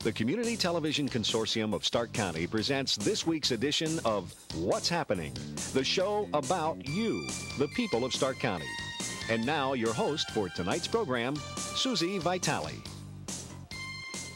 The Community Television Consortium of Stark County presents this week's edition of What's Happening, the show about you, the people of Stark County. And now your host for tonight's program, Susie Vitale.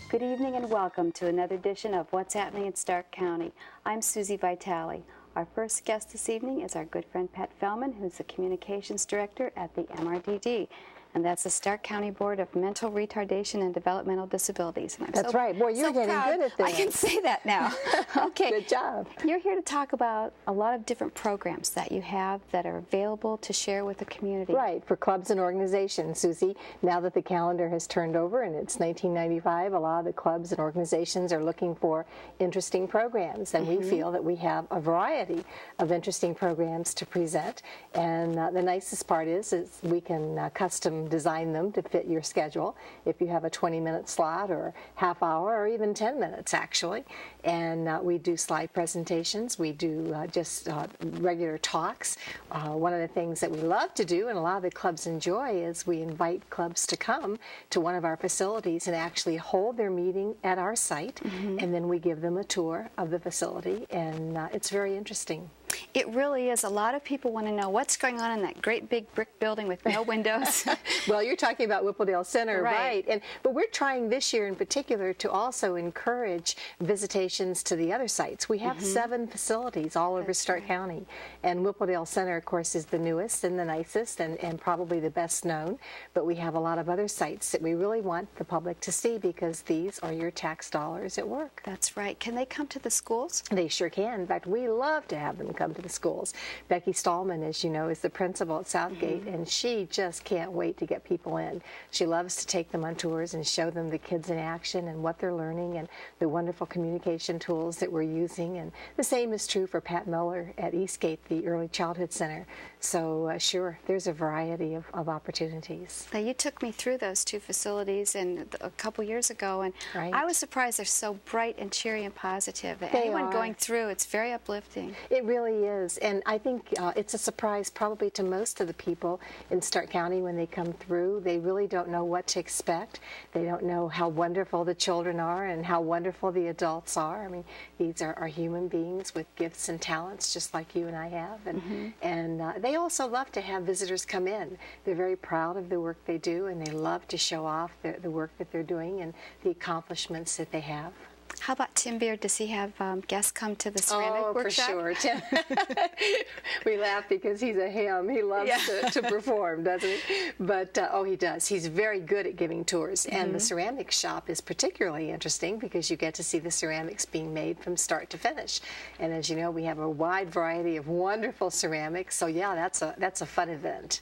Good evening and welcome to another edition of What's Happening in Stark County. I'm Susie Vitale. Our first guest this evening is our good friend Pat Fellman, who's the Communications Director at the MRDD. And that's the Stark County Board of Mental Retardation and Developmental Disabilities. And that's right. Boy, you're getting good at that. I can say that now. Okay. Good job. You're here to talk about a lot of different programs that you have that are available to share with the community. Right, for clubs and organizations, Susie. Now that the calendar has turned over and it's 1995, a lot of the clubs and organizations are looking for interesting programs. And we feel that we have a variety of interesting programs to present. And the nicest part is we can custom design them to fit your schedule if you have a 20-minute slot or half hour or even 10 minutes actually. And we do slide presentations, we do just regular talks. One of the things that we love to do and a lot of the clubs enjoy is we invite clubs to come to one of our facilities and actually hold their meeting at our site, and then we give them a tour of the facility, and it's very interesting. It really is. A lot of people want to know what's going on in that great big brick building with no windows. Well, you're talking about Whippledale Center, right? But we're trying this year in particular to also encourage visitations to the other sites. We have 7 facilities all over Stark County, and Whippledale Center, of course, is the newest and the nicest and probably the best known. But we have a lot of other sites that we really want the public to see because these are your tax dollars at work. That's right. Can they come to the schools? They sure can. In fact, we love to have them come to the schools. Becky Stallman, as you know, is the principal at Southgate, and she just can't wait to get people in. She loves to take them on tours and show them the kids in action and what they're learning and the wonderful communication tools that we're using. And the same is true for Pat Miller at Eastgate, the Early Childhood Center. So sure, there's a variety of opportunities. Now, you took me through those 2 facilities a couple years ago, and I was surprised they're so bright and cheery and positive. Anyone going through, it's very uplifting. It really is, and I think it's a surprise probably to most of the people in Stark County when they come through. They really don't know what to expect. They don't know how wonderful the children are and how wonderful the adults are. I mean, these are human beings with gifts and talents just like you and I have, and they also love to have visitors come in. They're very proud of the work they do, and they love to show off the work that they're doing and the accomplishments that they have. How about Tim Beard? Does he have guests come to the ceramic workshop? Oh, for sure. Tim. We laugh because he's a ham. He loves to perform, doesn't he? But, oh, he does. He's very good at giving tours. And the ceramic shop is particularly interesting because you get to see the ceramics being made from start to finish. And as you know, we have a wide variety of wonderful ceramics. So, yeah, that's a fun event.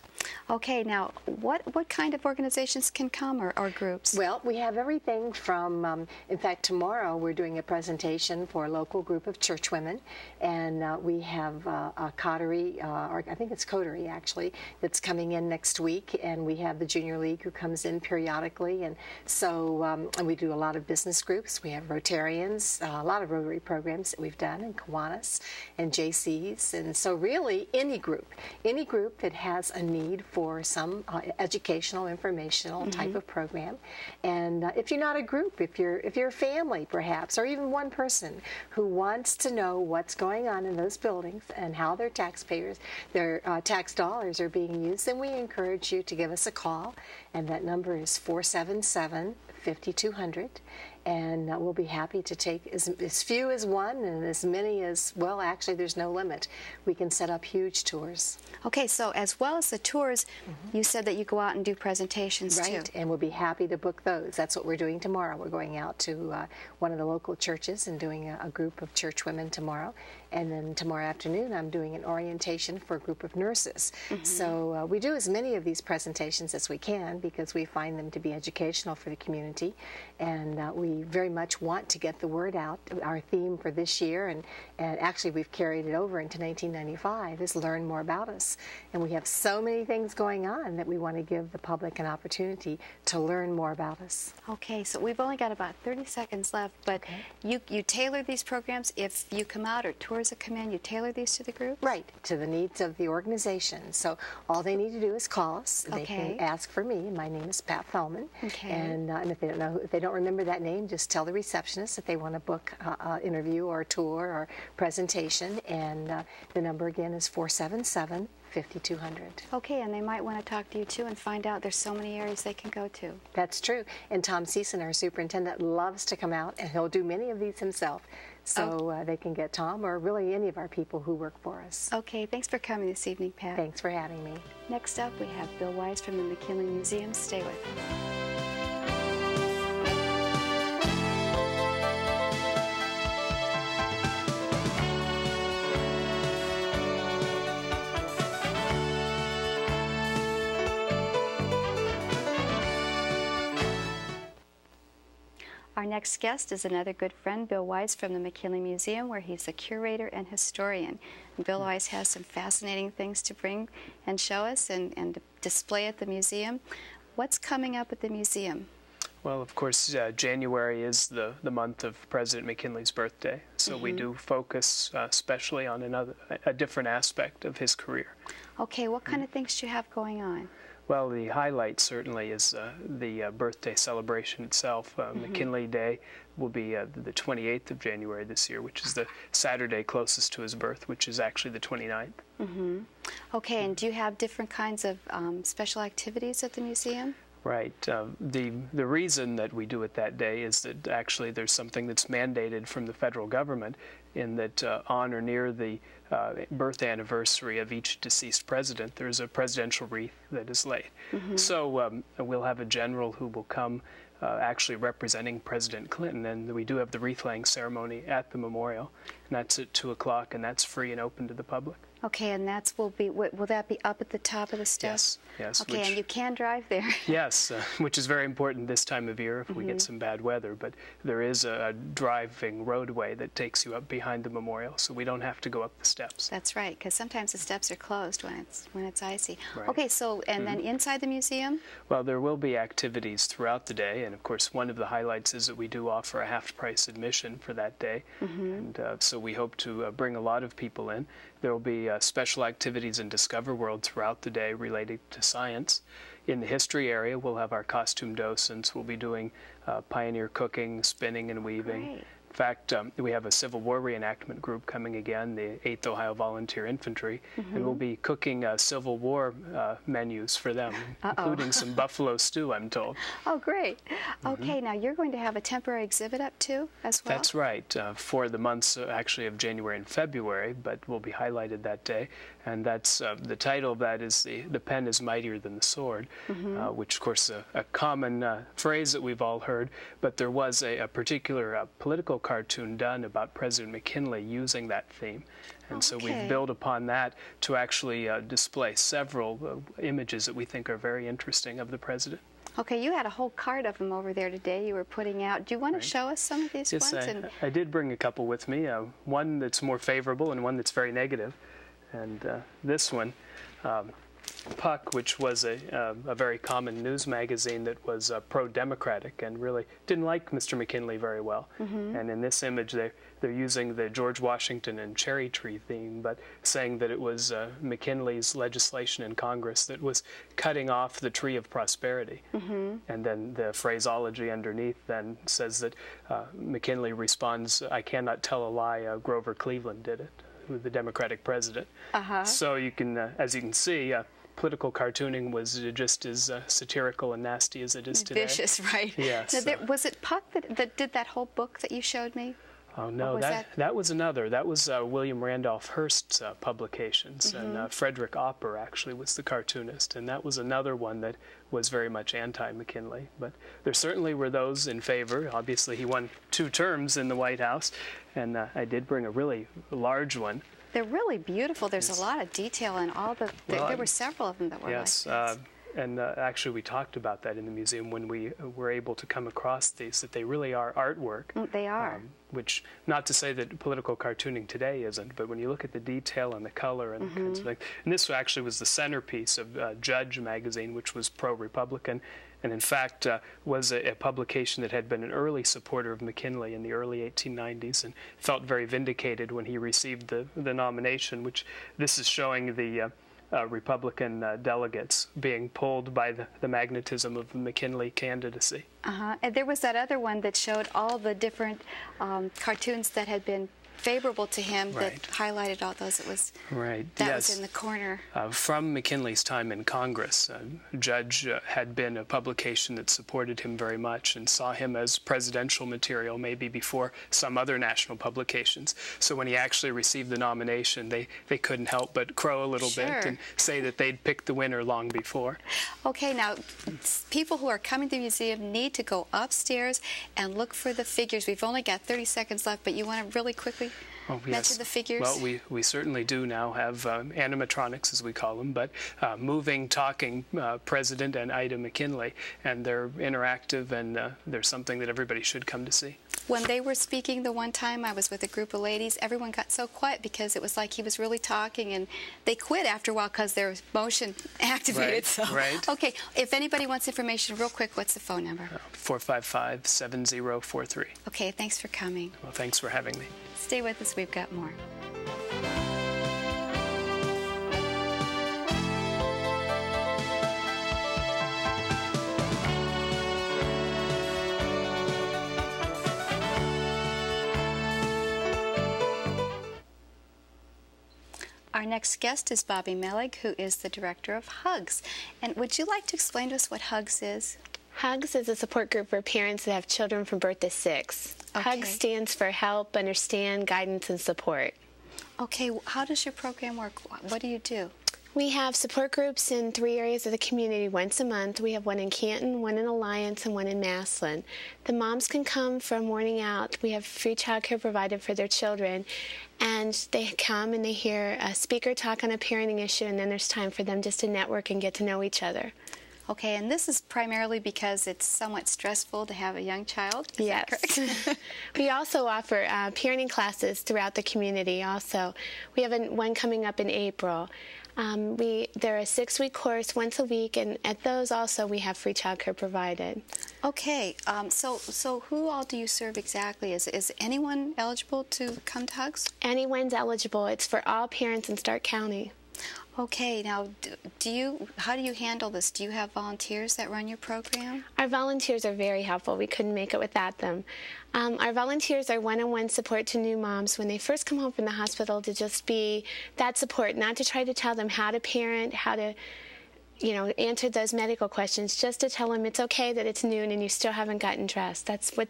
Okay, now, what kind of organizations can come or groups? Well, we have everything from, in fact, tomorrow we're doing a presentation for a local group of church women, and we have a coterie, or I think it's coterie actually, that's coming in next week, and we have the Junior League who comes in periodically, and so and we do a lot of business groups. We have Rotarians, a lot of Rotary programs that we've done, and Kiwanis and JCs, and so really any group that has a need for some educational, informational type of program. And if you're not a group, if you're a family perhaps, or even one person who wants to know what's going on in those buildings and how their tax dollars are being used, then we encourage you to give us a call, and that number is 477-5200. And we'll be happy to take as few as one and as many as, well, actually there's no limit. We can set up huge tours. Okay, so as well as the tours, you said that you go out and do presentations too. Right, and we'll be happy to book those. That's what we're doing tomorrow. We're going out to one of the local churches and doing a group of church women tomorrow. And then tomorrow afternoon, I'm doing an orientation for a group of nurses. So we do as many of these presentations as we can because we find them to be educational for the community. And we very much want to get the word out. Our theme for this year, and actually we've carried it over into 1995, is learn more about us. And we have so many things going on that we want to give the public an opportunity to learn more about us. Okay, so we've only got about 30 seconds left, but you tailor these programs. If you come out or tours that come in, you tailor these to the group? Right, to the needs of the organization. So all they need to do is call us. They can ask for me. My name is Pat Fellman. And if if they don't remember that name, just tell the receptionist that they want to book an interview or a tour or presentation, and the number again is 477-5200. Okay, and they might want to talk to you too and find out there's so many areas they can go to. That's true. And Tom Season, our superintendent, loves to come out, and he'll do many of these himself. So they can get Tom or really any of our people who work for us. Okay, thanks for coming this evening, Pat. Thanks for having me. Next up, we have Bill Wise from the McKinley Museum. Stay with us. Our next guest is another good friend, Bill Wise from the McKinley Museum, where he's a curator and historian. And Bill Wise has some fascinating things to bring and show us and display at the museum. What's coming up at the museum? Well, of course, January is the month of President McKinley's birthday, so we do focus especially on a different aspect of his career. Okay, what kind of things do you have going on? Well, the highlight certainly is the birthday celebration itself. McKinley Day will be the 28th of January this year, which is the Saturday closest to his birth, which is actually the 29th. Okay, and do you have different kinds of special activities at the museum? Right. The reason that we do it that day is that actually there's something that's mandated from the federal government in that on or near the birth anniversary of each deceased president, there's a presidential wreath that is laid. So we'll have a general who will come actually representing President Clinton, and we do have the wreath-laying ceremony at the memorial, and that's at 2 o'clock, and that's free and open to the public. Okay, and will that be up at the top of the steps? Yes. Okay, and you can drive there? Yes, which is very important this time of year if we get some bad weather, but there is a driving roadway that takes you up behind the memorial, so we don't have to go up the steps. That's right, because sometimes the steps are closed when it's icy. Right. Okay, so, and then inside the museum? Well, there will be activities throughout the day, and of course one of the highlights is that we do offer a half-price admission for that day, and so we hope to bring a lot of people in. There will be special activities in Discover World throughout the day related to science. In the history area, we'll have our costume docents. We'll be doing pioneer cooking, spinning, and weaving. Great. In fact, we have a Civil War reenactment group coming again, the 8th Ohio Volunteer Infantry, and we'll be cooking Civil War menus for them, including some buffalo stew, I'm told. Oh, great. Okay, now you're going to have a temporary exhibit up too, as well? That's right, for the months actually of January and February, but will be highlighted that day. And that's the title of that is the pen is mightier than the sword, which of course a common phrase that we've all heard, but there was a particular political cartoon done about President McKinley using that theme. And so we've built upon that to actually display several images that we think are very interesting of the president. Okay, you had a whole cart of them over there today you were putting out. Do you want to show us some of these ones? Yes, I did bring a couple with me, one that's more favorable and one that's very negative. And this one, Puck, which was a very common news magazine that was pro-democratic and really didn't like Mr. McKinley very well. And in this image, they're using the George Washington and cherry tree theme, but saying that it was McKinley's legislation in Congress that was cutting off the tree of prosperity. And then the phraseology underneath then says that McKinley responds, "I cannot tell a lie, Grover Cleveland did it," the Democratic president. So you can, as you can see, political cartooning was just as satirical and nasty as it is today. Vicious, right? Yes. Now, was it Puck that did that whole book that you showed me? Oh, no, that was another. That was William Randolph Hearst's publications, and Frederick Opper actually was the cartoonist, and that was another one that was very much anti-McKinley. But there certainly were those in favor. Obviously, he won 2 terms in the White House, and I did bring a really large one. They're really beautiful. There's a lot of detail in all the... there were several of them that were like this. And actually we talked about that in the museum when we were able to come across these, that they really are artwork. They are. Which, not to say that political cartooning today isn't, but when you look at the detail and the color and kinds of things, and this actually was the centerpiece of Judge magazine, which was pro-Republican, and in fact was a publication that had been an early supporter of McKinley in the early 1890s and felt very vindicated when he received the nomination, which this is showing the Republican delegates being pulled by the magnetism of the McKinley candidacy. And there was that other one that showed all the different cartoons that had been favorable to him, Right. that highlighted all those. It was Right. that Yes. was in the corner. From McKinley's time in Congress, Judge had been a publication that supported him very much and saw him as presidential material, maybe before some other national publications. So when he actually received the nomination, they couldn't help but crow a little bit Sure. and say that they'd picked the winner long before. Okay, now people who are coming to the museum need to go upstairs and look for the figures. We've only got 30 seconds left, but you want to really quickly mention the figures? Well, we certainly do now have animatronics, as we call them, but moving, talking President and Ida McKinley, and they're interactive, and they're something that everybody should come to see. When they were speaking the one time, I was with a group of ladies, everyone got so quiet because it was like he was really talking, and they quit after a while because their motion activated. Right, So. right. Okay, if anybody wants information real quick, what's the phone number? 455-7043. Okay, thanks for coming. Well, thanks for having me. Stay with us, we've got more. Our next guest is Bobby Melig, who is the director of HUGS. And would you like to explain to us what HUGS is? HUGS is a support group for parents that have children from birth to 6. Okay. HUGS stands for Help, Understand, Guidance, and Support. Okay, how does your program work? What do you do? We have support groups in 3 areas of the community once a month. We have one in Canton, one in Alliance, and one in Massillon. The moms can come for a morning out. We have free childcare provided for their children. And they come and they hear a speaker talk on a parenting issue, and then there's time for them just to network and get to know each other. Okay, and this is primarily because it's somewhat stressful to have a young child? Is that correct? We also offer parenting classes throughout the community also. We have one coming up in April. They're a 6-week course once a week, and at those also we have free childcare provided. Okay, so who all do you serve exactly? Is anyone eligible to come to HUGS? Anyone's eligible. It's for all parents in Stark County. Okay, now how do you handle this? Do you have volunteers that run your program? Our volunteers are very helpful. We couldn't make it without them. Our volunteers are one-on-one support to new moms when they first come home from the hospital, to just be that support, not to try to tell them how to parent, how to answer those medical questions, just to tell them it's okay that it's noon and you still haven't gotten dressed. That's what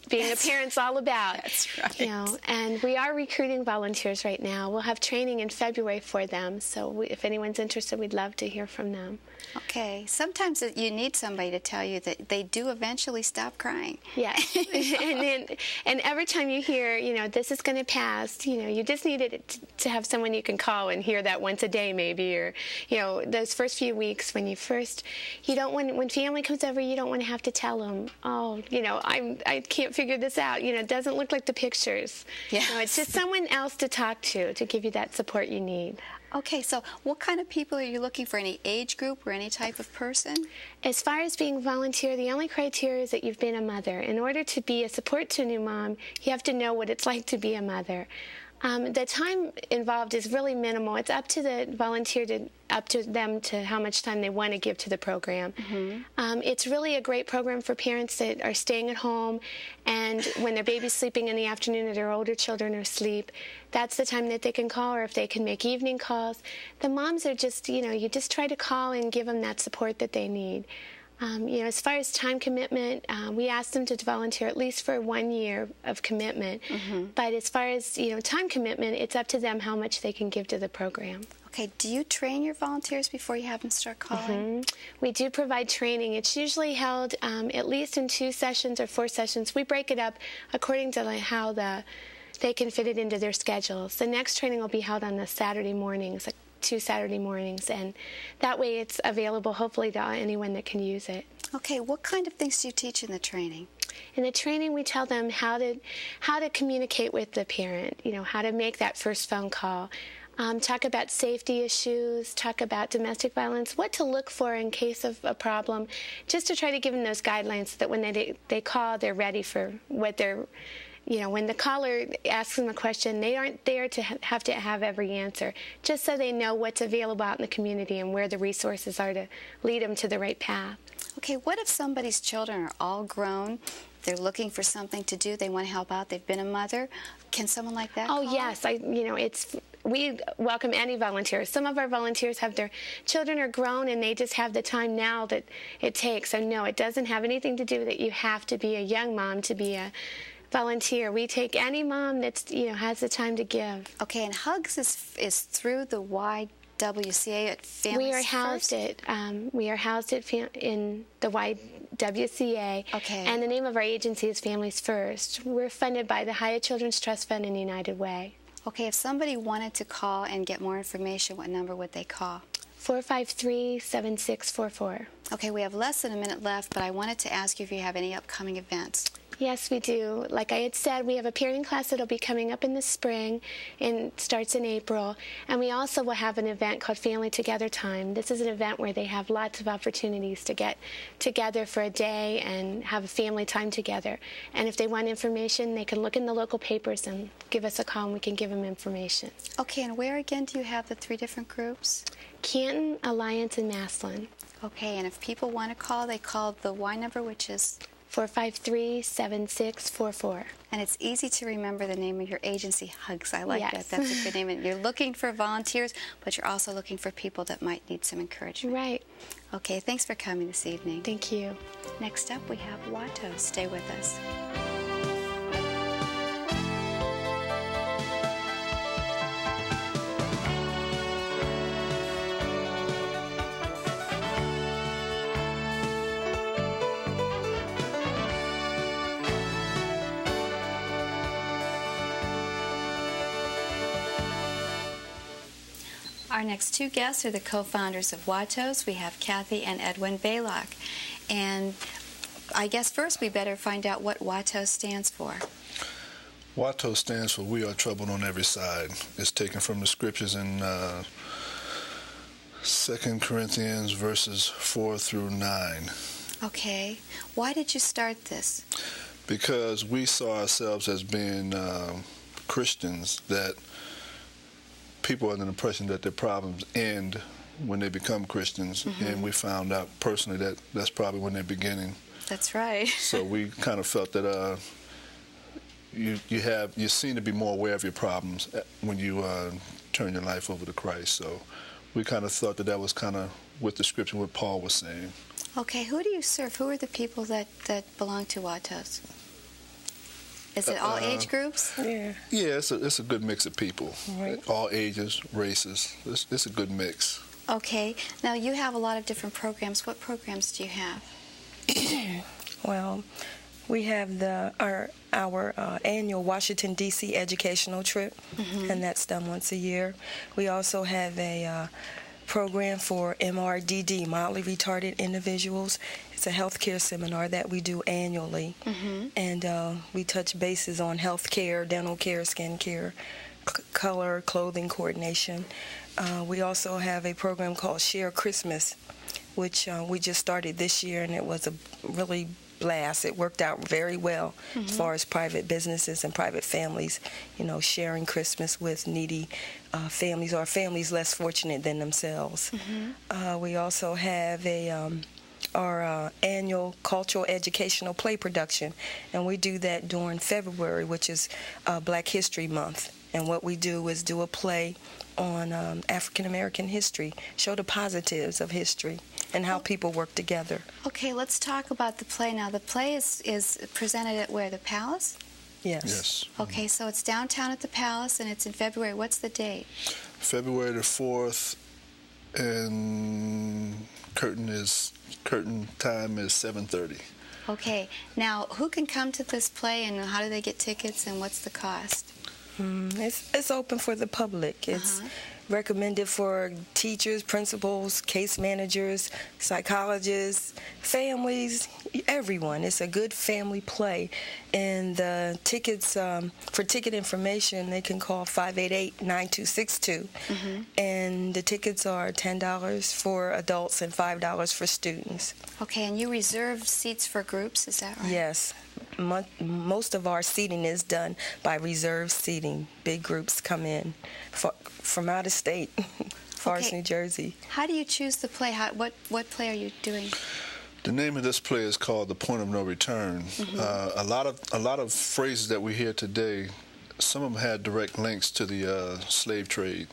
being a parent's all about. That's right. And we are recruiting volunteers right now. We'll have training in February for them, so if anyone's interested, we'd love to hear from them. Okay. Sometimes you need somebody to tell you that they do eventually stop crying. Yes. and every time you hear, this is going to pass, you just need it to have someone you can call and hear that once a day maybe, or, those first few weeks when you don't want, when family comes over, you don't want to have to tell them, oh, I can't figure this out. It doesn't look like the pictures. Yes. It's just someone else to talk to give you that support you need. Okay, so what kind of people are you looking for? Any age group or any type of person? As far as being volunteer, the only criteria is that you've been a mother. In order to be a support to a new mom, you have to know what it's like to be a mother. The time involved is really minimal. It's up to the volunteer, up to them to how much time they want to give to the program. Mm-hmm. It's really a great program for parents that are staying at home, and when their baby's sleeping in the afternoon or their older children are asleep, that's the time that they can call, or if they can make evening calls. The moms are just, you just try to call and give them that support that they need. As far as time commitment, we ask them to volunteer at least for 1 year of commitment. Mm-hmm. But as far as, time commitment, it's up to them how much they can give to the program. Okay, do you train your volunteers before you have them start calling? Mm-hmm. We do provide training. It's usually held at least in 2 sessions or 4 sessions. We break it up according to how they can fit it into their schedules. The next training will be held on the Saturday mornings, 2 Saturday mornings, and that way it's available hopefully to anyone that can use it. Okay, what kind of things do you teach in the training? In the training, we tell them how to communicate with the parent, how to make that first phone call, talk about safety issues, talk about domestic violence, what to look for in case of a problem, just to try to give them those guidelines so that when they call, they're ready for what they're when the caller asks them a question, they aren't there to have every answer, just so they know what's available out in the community and where the resources are to lead them to the right path. Okay, what if somebody's children are all grown, they're looking for something to do, they want to help out, they've been a mother? Can someone like that call? Yes, we welcome any volunteers. Some of our volunteers have their children are grown and they just have the time now that it takes. So no, it doesn't have anything to do that you have to be a young mom to be a volunteer. We take any mom that's has the time to give. Okay, and Hugs is through the YWCA at Families We are housed First? in the YWCA. Okay. And the name of our agency is Families First. We're funded by the Hyatt Children's Trust Fund and United Way. Okay, if somebody wanted to call and get more information, what number would they call? 453-7644. Okay, we have less than a minute left, but I wanted to ask you if you have any upcoming events. Yes, we do. Like I had said, we have a parenting class that'll be coming up in the spring and starts in April. And we also will have an event called Family Together Time. This is an event where they have lots of opportunities to get together for a day and have a family time together. And if they want information, they can look in the local papers and give us a call and we can give them information. Okay, and where again do you have the 3 different groups? Canton, Alliance, and Maslin. Okay, and if people want to call, they call the Y number, which is? 453-7644. And it's easy to remember the name of your agency, Hugs. I like Yes. that. That's a good name. And you're looking for volunteers, but you're also looking for people that might need some encouragement. Right. Okay, thanks for coming this evening. Thank you. Next up, we have Watto. Stay with us. Our next 2 guests are the co-founders of Wattos. We have Kathy and Edwin Baylock. And I guess first we better find out what Wattos stands for. Watto stands for We Are Troubled on Every Side. It's taken from the scriptures in 2 Corinthians verses 4 through 9. Okay. Why did you start this? Because we saw ourselves as being Christians, that people are under the impression that their problems end when they become Christians, and we found out personally that that's probably when they're beginning. That's right. So we kind of felt that you seem to be more aware of your problems when you turn your life over to Christ. So we kind of thought that was kind of with the scripture what Paul was saying. Okay, who do you serve? Who are the people that belong to Wattos? Is it all age groups? Yeah, it's a good mix of people. Right. All ages, races. It's a good mix. Okay. Now, you have a lot of different programs. What programs do you have? Well, we have our annual Washington, D.C. educational trip, and that's done once a year. We also have a program for MRDD, mildly retarded individuals. It's a healthcare seminar that we do annually, and we touch bases on health care, dental care, skin care, color, clothing coordination. We also have a program called Share Christmas, which we just started this year, and it was a really blast. It worked out very well as far as private businesses and private families, sharing Christmas with needy families or families less fortunate than themselves. We also have our annual cultural educational play production, and we do that during February, which is Black History Month. And what we do is do a play on African American history, show the positives of history and how people work together. Okay, let's talk about the play now. The play is presented at where? The Palace? Yes. Okay, so it's downtown at the Palace, and it's in February. What's the date? February the 4th, and curtain time is 7:30. Okay, now who can come to this play, and how do they get tickets, and what's the cost? It's open for the public. It's recommended for teachers, principals, case managers, psychologists, families, everyone. It's a good family play. And the tickets, for ticket information, they can call 588-9262. And the tickets are $10 for adults and $5 for students. Okay, and you reserve seats for groups, is that right? Yes. most of our seating is done by reserve seating. Big groups come in from out of state, as far as New Jersey. How do you choose the play? What play are you doing? The name of this play is called The Point of No Return. A lot of phrases that we hear today, some of them had direct links to the slave trade.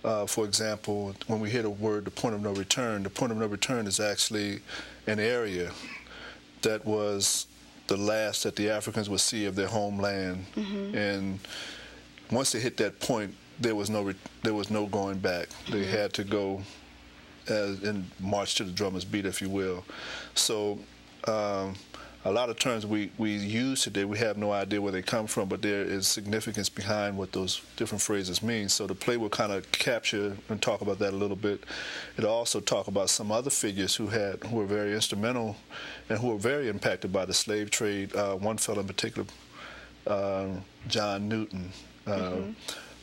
For example, when we hear the word the point of no return, the point of no return is actually an area that was the last that the Africans would see of their homeland. And once they hit that point, there was no going back. They had to go and march to the drummer's beat, if you will. So a lot of terms we use today, we have no idea where they come from, but there is significance behind what those different phrases mean. So the play will kind of capture and talk about that a little bit. It'll also talk about some other figures who were very instrumental and who were very impacted by the slave trade. One fellow in particular, John Newton. A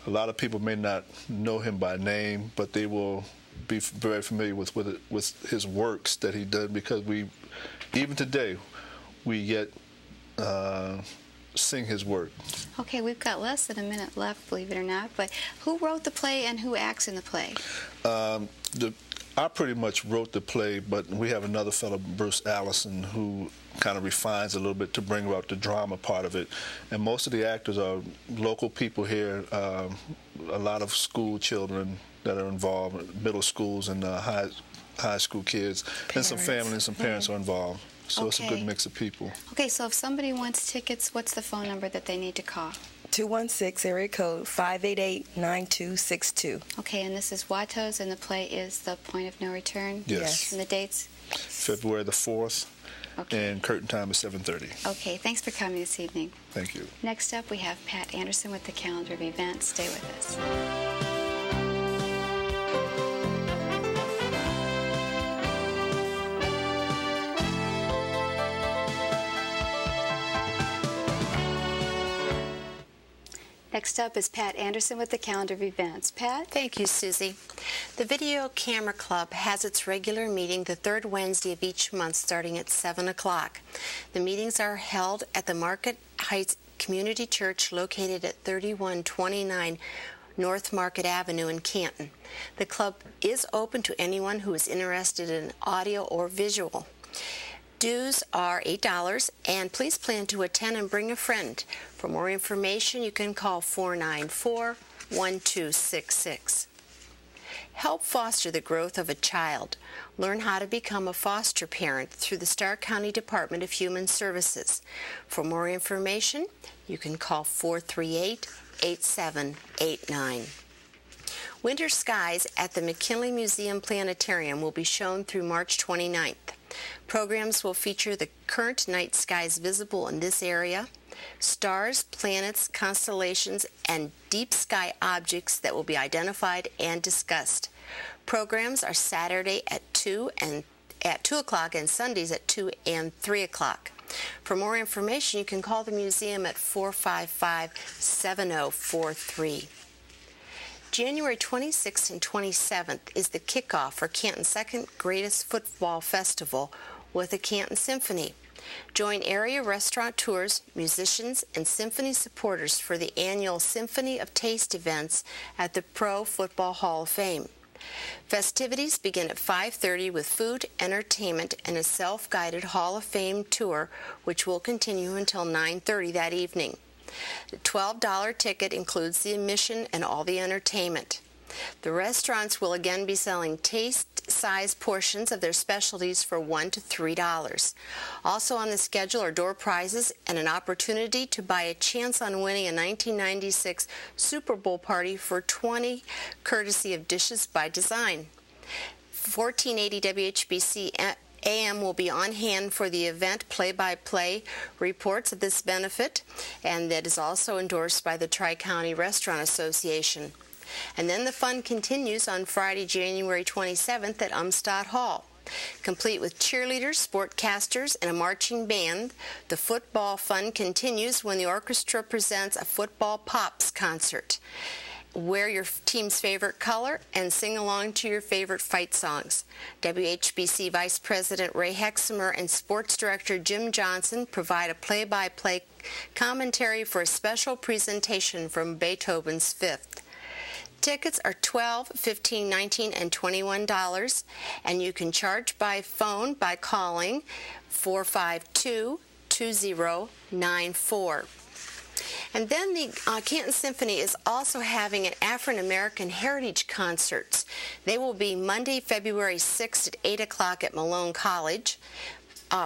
lot of people may not know him by name, but they will be very familiar with his works that he did, because even today, we yet sing his work. Okay, we've got less than a minute left, believe it or not, but who wrote the play and who acts in the play? I pretty much wrote the play, but we have another fellow, Bruce Allison, who kind of refines a little bit to bring about the drama part of it. And most of the actors are local people here, a lot of school children that are involved, middle schools and high school kids, and some families and some parents are involved. So it's a good mix of people. Okay, so if somebody wants tickets, what's the phone number that they need to call? 216 area code 588-9262. Okay, and this is Watto's, and the play is The Point of No Return? Yes. And the dates? February the 4th, and curtain time is 7:30. Okay, thanks for coming this evening. Thank you. Next up, we have Pat Anderson with the calendar of events. Stay with us. Next up is Pat Anderson with the calendar of events. Pat? Thank you, Susie. The Video Camera Club has its regular meeting the third Wednesday of each month starting at 7 o'clock. The meetings are held at the Market Heights Community Church located at 3129 North Market Avenue in Canton. The club is open to anyone who is interested in audio or visual. Dues are $8, and please plan to attend and bring a friend. For more information, you can call 494-1266. Help foster the growth of a child. Learn how to become a foster parent through the Stark County Department of Human Services. For more information, you can call 438-8789. Winter skies at the McKinley Museum Planetarium will be shown through March 29th. Programs will feature the current night skies visible in this area, stars, planets, constellations, and deep sky objects that will be identified and discussed. Programs are Saturday at 2 o'clock and Sundays at 2 and 3 o'clock. For more information, you can call the museum at 455-7043. January 26th and 27th is the kickoff for Canton's second greatest football festival with the Canton Symphony. Join area restaurateurs, musicians, and symphony supporters for the annual Symphony of Taste events at the Pro Football Hall of Fame. Festivities begin at 5:30 with food, entertainment, and a self-guided Hall of Fame tour, which will continue until 9:30 that evening. The $12 ticket includes the admission and all the entertainment. The restaurants will again be selling taste-sized portions of their specialties for $1 to $3. Also on the schedule are door prizes and an opportunity to buy a chance on winning a 1996 Super Bowl party for $20, courtesy of Dishes by Design. 1480 WHBC AM will be on hand for the event play-by-play reports of this benefit, and that is also endorsed by the Tri-County Restaurant Association. And then the fun continues on Friday, January 27th at Umstadt Hall. Complete with cheerleaders, sportcasters, and a marching band, the football fun continues when the orchestra presents a Football Pops concert. wear your team's favorite color, and sing along to your favorite fight songs. WHBC Vice President Ray Hexamer and Sports Director Jim Johnson provide a play-by-play commentary for a special presentation from Beethoven's Fifth. Tickets are $12, $15, $19, and $21, and you can charge by phone by calling 452-2094. And then the Canton Symphony is also having an African American Heritage Concerts. They will be Monday, February 6th at 8 o'clock at Malone College.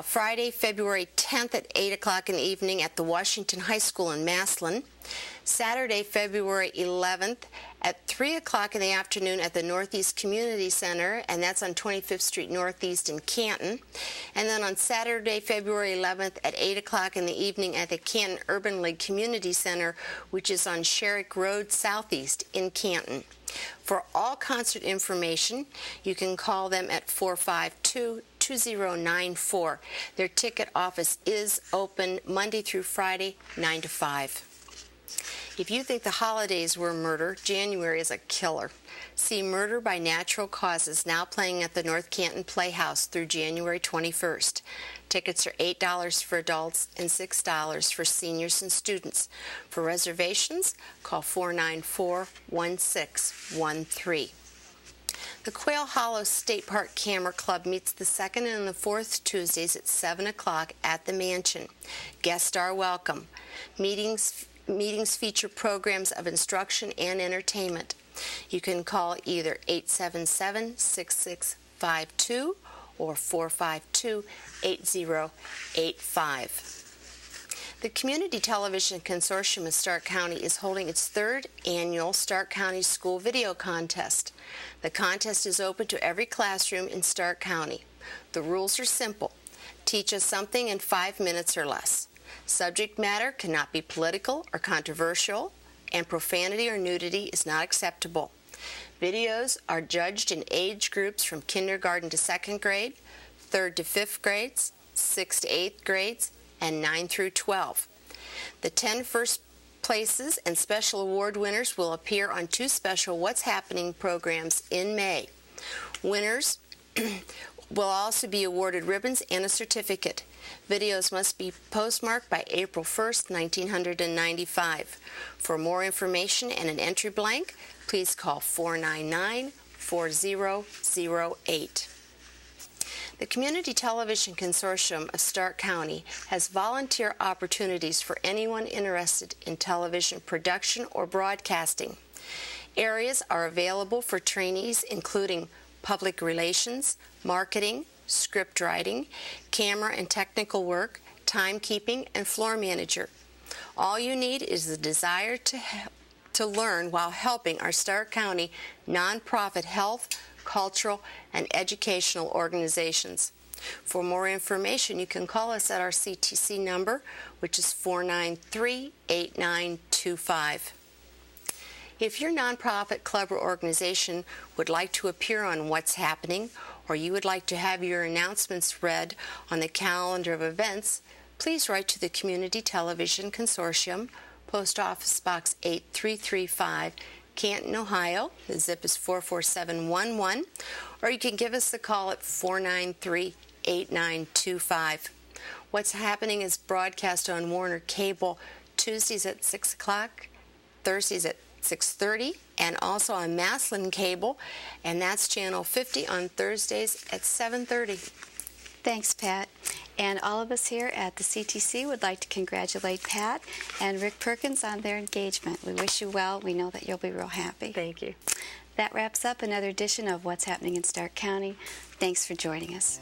Friday, February 10th at 8 o'clock in the evening at the Washington High School in Massillon. Saturday, February 11th at 3 o'clock in the afternoon at the Northeast Community Center, and that's on 25th Street Northeast in Canton. And then on Saturday, February 11th at 8 o'clock in the evening at the Canton Urban League Community Center, which is on Sherrick Road Southeast in Canton. For all concert information, you can call them at 452-2094. Their ticket office is open Monday through Friday, 9 to 5. If you think the holidays were murder, January is a killer. See Murder by Natural Causes, now playing at the North Canton Playhouse through January 21st. Tickets are $8 for adults and $6 for seniors and students. For reservations, call 494-1613. The Quail Hollow State Park Camera Club meets the second and the fourth Tuesdays at 7 o'clock at the Mansion. Guests are welcome. Meetings feature programs of instruction and entertainment. You can call either 877-6652 or 452-8085. The Community Television Consortium of Stark County is holding its third annual Stark County School Video Contest. The contest is open to every classroom in Stark County. The rules are simple. Teach us something in 5 minutes or less. Subject matter cannot be political or controversial, and profanity or nudity is not acceptable. Videos are judged in age groups from kindergarten to 2nd grade, 3rd to 5th grades, 6th to 8th grades, and 9 through 12. The 10 first places and special award winners will appear on 2 special What's Happening programs in May. Winners will also be awarded ribbons and a certificate. Videos must be postmarked by April 1st, 1995. For more information and an entry blank, please call 499-4008. The Community Television Consortium of Stark County has volunteer opportunities for anyone interested in television production or broadcasting. Areas are available for trainees including public relations, marketing, script writing, camera and technical work, timekeeping, and floor manager. All you need is the desire to learn while helping our Stark County nonprofit health, cultural, and educational organizations. For more information, you can call us at our CTC number, which is 493-8925. If your nonprofit club or organization would like to appear on What's Happening, or you would like to have your announcements read on the calendar of events, please write to the Community Television Consortium, Post Office Box 8335, Canton, Ohio. The zip is 44711, or you can give us a call at 493-8925. What's Happening is broadcast on Warner Cable Tuesdays at 6 o'clock, Thursdays at 6:30, and also on Massillon Cable, and that's channel 50 on Thursdays at 7:30. Thanks, Pat. And all of us here at the CTC would like to congratulate Pat and Rick Perkins on their engagement. We wish you well. We know that you'll be real happy. Thank you. That wraps up another edition of What's Happening in Stark County. Thanks for joining us.